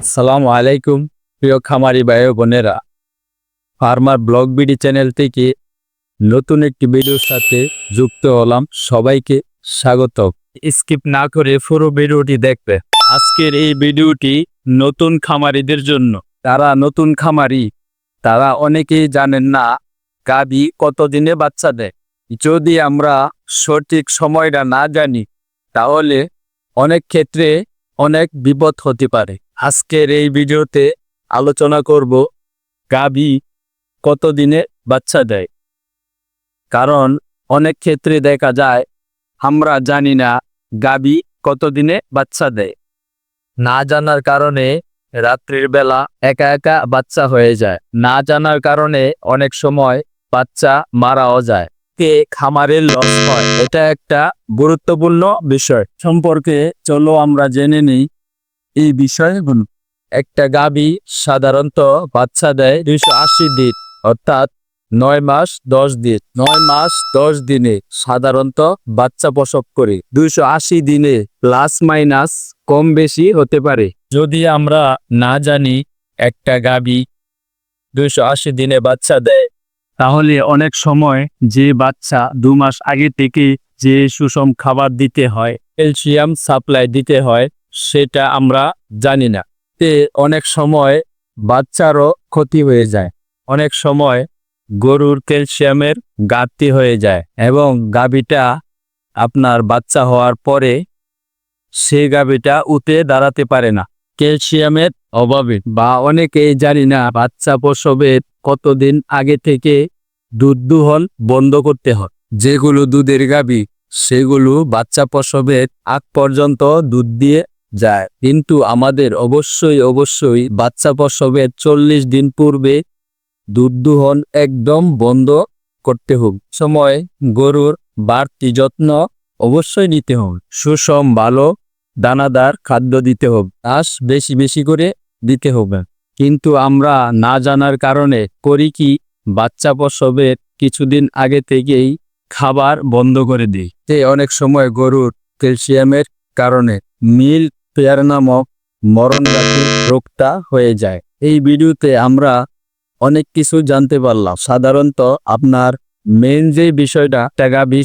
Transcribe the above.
আসসালামু আলাইকুম প্রিয় খামারি ভাই ও বোনেরা, ফার্মার ব্লগ বিডি চ্যানেল থেকে নতুন একটি ভিডিওর সাথে যুক্ত হলাম। সবাইকে স্বাগত। স্কিপ না করে পুরো ভিডিওটি দেখবে। আজকের এই ভিডিওটি নতুন খামারিদের জন্য। তারা নতুন খামারি, তারা অনেকেই জানেন না গাভী কতদিনে বাচ্চা দেয়। যদি আমরা সঠিক সময়টা না জানি তাহলে অনেক ক্ষেত্রে অনেক বিপদ হতে পারে। আজকের এই ভিডিওতে আলোচনা করব গাভী কতদিনে বাচ্চা দেয়। কারণ অনেক ক্ষেত্রে দেখা যায় আমরা জানি না গাভী কতদিনে বাচ্চা দেয়। না জানার কারণে রাত্রির বেলা একা একা বাচ্চা হয়ে যায়। না জানার কারণে অনেক সময় বাচ্চা মারাও যায়, খামারের লস হয়। এটা একটা গুরুত্বপূর্ণ বিষয় সম্পর্কে চলো আমরা জেনে নিই এই বিষয়গুলো। একটা গাভী সাধারণত বাচ্চা দেয় 280 দিন, অর্থাৎ 9 মাস 10 দিন। 9 মাস 10 দিনে সাধারণত বাচ্চা প্রসব করে। 280 দিনে প্লাস মাইনাস কম বেশি হতে পারে। যদি আমরা না জানি একটা গাভী 280 দিনে বাচ্চা দেয়, তাহলে অনেক সময় যে বাচ্চা 2 মাস আগে থেকে যে সুষম খাবার দিতে হয়, ক্যালসিয়াম সাপ্লাই দিতে হয়, সেটা আমরা জানি না। অনেক সময় বাচ্চারও ক্ষতি হয়ে যায়। অনেক সময় গরুর ক্যালসিয়ামের ঘাটতি হয়ে যায় এবং গাভীটা আপনার বাচ্চা হওয়ার পরে সে গাভীটা উঠে দাঁড়াতে পারে না ক্যালসিয়ামের অভাবে। বা অনেকেই জানি না বাচ্চা প্রসবের কতদিন আগে থেকে দুধ দোহন বন্ধ করতে হয়। যেগুলো দুধের গাভী সেগুলো বাচ্চা প্রসবের আগ পর্যন্ত দুধ দিয়ে যায়, কিন্তু আমাদের অবশ্যই বাচ্চা প্রসবের 40 দিন পূর্বে দুধ দোহন একদম বন্ধ করতে হবে। সময় গরুর বাড়তি যত্ন অবশ্যই নিতে হবে। সুষম ভালো দানাদার খাদ্য দিতে হবে, ঘাস বেশি বেশি করে দিতে হবে। কিন্তু আমরা না জানার কারণে করি কি, বাচ্চা প্রসবের কিছুদিন আগে থেকেই খাবার বন্ধ করে দিই। অনেক সময় গরুর ক্যালসিয়ামের কারণে মিল্ক পেয়ার নামক মরণঘাতী রোগটা হয়ে যায়। এই ভিডিওতে আমরা অনেক কিছু জানতে পারলাম। সাধারণত আপনার মেইন যে বিষয়টা, গাভী